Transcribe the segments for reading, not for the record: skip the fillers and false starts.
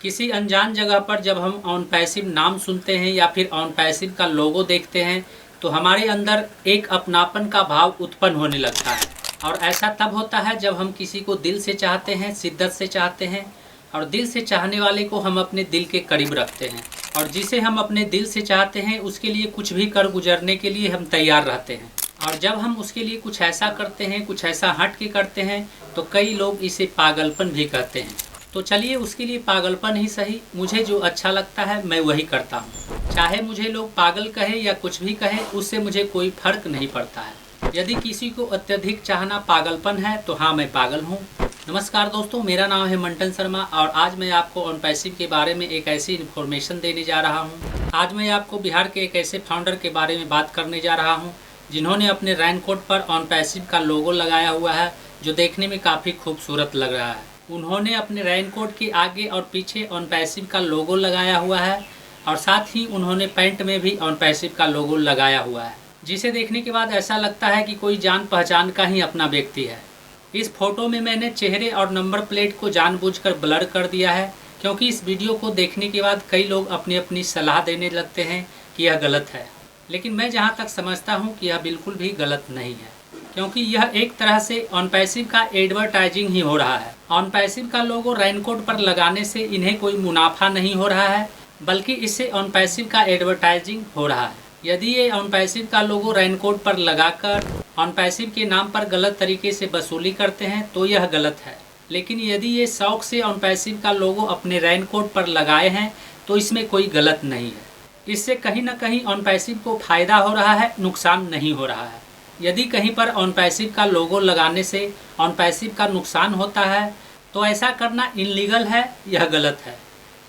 किसी अनजान जगह पर जब हम ऑन पैसिव नाम सुनते हैं या फिर ऑन पैसिव का लोगो देखते हैं तो हमारे अंदर एक अपनापन का भाव उत्पन्न होने लगता है। और ऐसा तब होता है जब हम किसी को दिल से चाहते हैं, शिद्दत से चाहते हैं, और दिल से चाहने वाले को हम अपने दिल के करीब रखते हैं, और जिसे हम अपने दिल से चाहते हैं उसके लिए कुछ भी कर गुजरने के लिए हम तैयार रहते हैं। और जब हम उसके लिए कुछ ऐसा करते हैं, कुछ ऐसा हट के करते हैं, तो कई लोग इसे पागलपन भी कहते हैं। तो चलिए उसके लिए पागलपन ही सही, मुझे जो अच्छा लगता है मैं वही करता हूँ। चाहे मुझे लोग पागल कहे या कुछ भी कहे, उससे मुझे कोई फर्क नहीं पड़ता है। यदि किसी को अत्यधिक चाहना पागलपन है तो हाँ, मैं पागल हूँ। नमस्कार दोस्तों, मेरा नाम है मंटन शर्मा और आज मैं आपको ऑन पैसिव के बारे में एक ऐसी इन्फॉर्मेशन देने जा रहा हूँ। आज मैं आपको बिहार के एक ऐसे फाउंडर के बारे में बात करने जा रहा हूँ जिन्होंने अपने रेनकोट पर ऑन पैसिव का लोगो लगाया हुआ है, जो देखने में काफ़ी खूबसूरत लग रहा है। उन्होंने अपने रेनकोट के आगे और पीछे ऑन पैसिव का लोगो लगाया हुआ है और साथ ही उन्होंने पैंट में भी ऑन पैसिव का लोगो लगाया हुआ है, जिसे देखने के बाद ऐसा लगता है कि कोई जान पहचान का ही अपना व्यक्ति है। इस फोटो में मैंने चेहरे और नंबर प्लेट को जानबूझकर ब्लर कर दिया है, क्योंकि इस वीडियो को देखने के बाद कई लोग अपनी अपनी सलाह देने लगते हैं कि यह गलत है। लेकिन मैं जहां तक समझता हूं कि यह बिल्कुल भी गलत नहीं है, क्योंकि यह एक तरह से ऑन पैसिव का एडवर्टाइजिंग ही हो रहा है। ऑन पैसिव का लोगो रेनकोट पर लगाने से इन्हें कोई मुनाफा नहीं हो रहा है, बल्कि इससे ऑन पैसिव का एडवर्टाइजिंग हो रहा है। यदि ये ऑन पैसिव का लोगो रेनकोट पर लगाकर ऑन पैसिव के नाम पर गलत तरीके से वसूली करते हैं तो यह गलत है। लेकिन यदि ये शौक से ऑन पैसिव का लोगो अपने रेनकोट पर लगाए हैं तो इसमें कोई गलत नहीं है। इससे कहीं ना कहीं ऑन पैसिव को फायदा हो रहा है, नुकसान नहीं हो रहा है। यदि कहीं पर ऑन पैसिव का लोगो लगाने से ऑन पैसिव का नुकसान होता है तो ऐसा करना इनलीगल है, यह गलत है।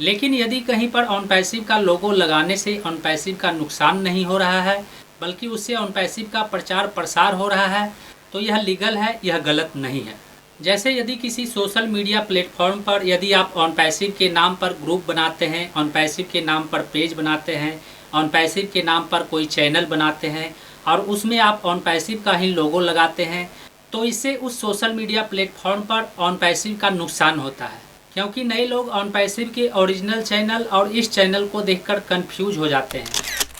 लेकिन यदि कहीं पर ऑन पैसिव का लोगो लगाने से ऑन पैसिव का नुकसान नहीं हो रहा है, बल्कि उससे ऑन पैसिव का प्रचार प्रसार हो रहा है, तो यह लीगल है, यह गलत नहीं है। जैसे यदि किसी सोशल मीडिया प्लेटफॉर्म पर यदि आप ऑन पैसिव के नाम पर ग्रुप बनाते हैं, ऑन पैसिव के नाम पर पेज बनाते हैं, ऑन पैसिव के नाम पर कोई चैनल बनाते हैं और उसमें आप ऑन पैसिव का ही लोगो लगाते हैं, तो इससे उस सोशल मीडिया प्लेटफॉर्म पर ऑन पैसिव का नुकसान होता है। क्योंकि नए लोग ऑन पैसिव के ओरिजिनल चैनल और इस चैनल को देखकर कंफ्यूज हो जाते हैं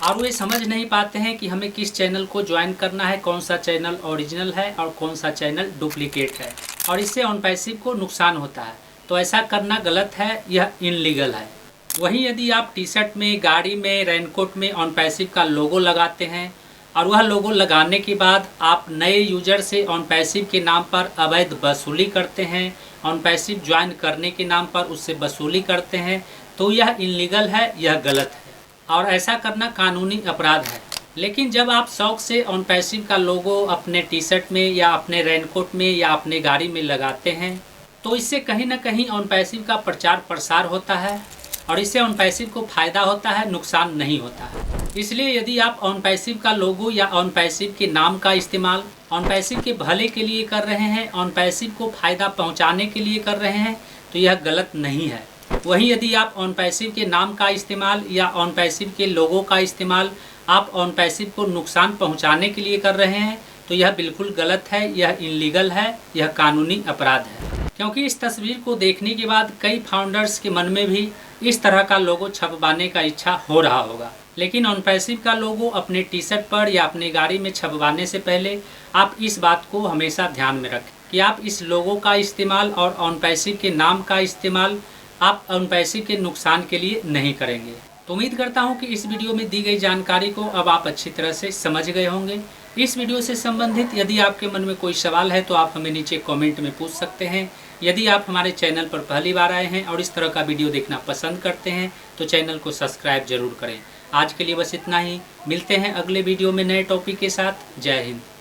और वे समझ नहीं पाते हैं कि हमें किस चैनल को ज्वाइन करना है, कौन सा चैनल ओरिजिनल है और कौन सा चैनल डुप्लीकेट है, और इससे ऑन पैसिव को नुकसान होता है। तो ऐसा करना गलत है, यह इनलीगल है। वहीं यदि आप टी शर्ट में, गाड़ी में, रेनकोट में ऑन पैसिव का लोगो लगाते हैं और वह लोगो लगाने के बाद आप नए यूजर से ऑन पैसिव के नाम पर अवैध वसूली करते हैं, ऑन पैसिव ज्वाइन करने के नाम पर उससे वसूली करते हैं, तो यह इनलीगल है, यह गलत है और ऐसा करना कानूनी अपराध है। लेकिन जब आप शौक से ऑन पैसिव का लोगो अपने टी शर्ट में या अपने रेनकोट में या अपने गाड़ी में लगाते हैं तो इससे कहीं ना कहीं ऑन पैसिव का प्रचार प्रसार होता है और इससे ऑन पैसिव को फायदा होता है, नुकसान नहीं होता है। इसलिए यदि आप ऑन पैसिव का लोगो या ऑन पैसिव के नाम का इस्तेमाल ऑन पैसिव के भले के लिए कर रहे हैं, ऑन पैसिव को फायदा पहुंचाने के लिए कर रहे हैं, तो यह गलत नहीं है। वहीं यदि आप ऑन पैसिव के नाम का इस्तेमाल या ऑन पैसिव के लोगो का इस्तेमाल आप ऑन पैसिव को नुकसान पहुंचाने के लिए कर रहे हैं तो यह बिल्कुल गलत है, यह इनलीगल है, यह कानूनी अपराध है। क्योंकि इस तस्वीर को देखने के बाद कई फाउंडर्स के मन में भी इस तरह का लोगो छपवाने का इच्छा हो रहा होगा। लेकिन ऑन पैसिव का लोगो अपने टी शर्ट पर या अपने गाड़ी में छपवाने से पहले आप इस बात को हमेशा ध्यान में रखें कि आप इस लोगो का इस्तेमाल और ऑन पैसिव के नाम का इस्तेमाल आप ऑन पैसिव के नुकसान के लिए नहीं करेंगे। तो उम्मीद करता हूं कि इस वीडियो में दी गई जानकारी को अब आप अच्छी तरह से समझ गए होंगे। इस वीडियो से संबंधित यदि आपके मन में कोई सवाल है तो आप हमें नीचे कमेंट में पूछ सकते हैं। यदि आप हमारे चैनल पर पहली बार आए हैं और इस तरह का वीडियो देखना पसंद करते हैं तो चैनल को सब्सक्राइब जरूर करें। आज के लिए बस इतना ही, मिलते हैं अगले वीडियो में नए टॉपिक के साथ। जय हिंद।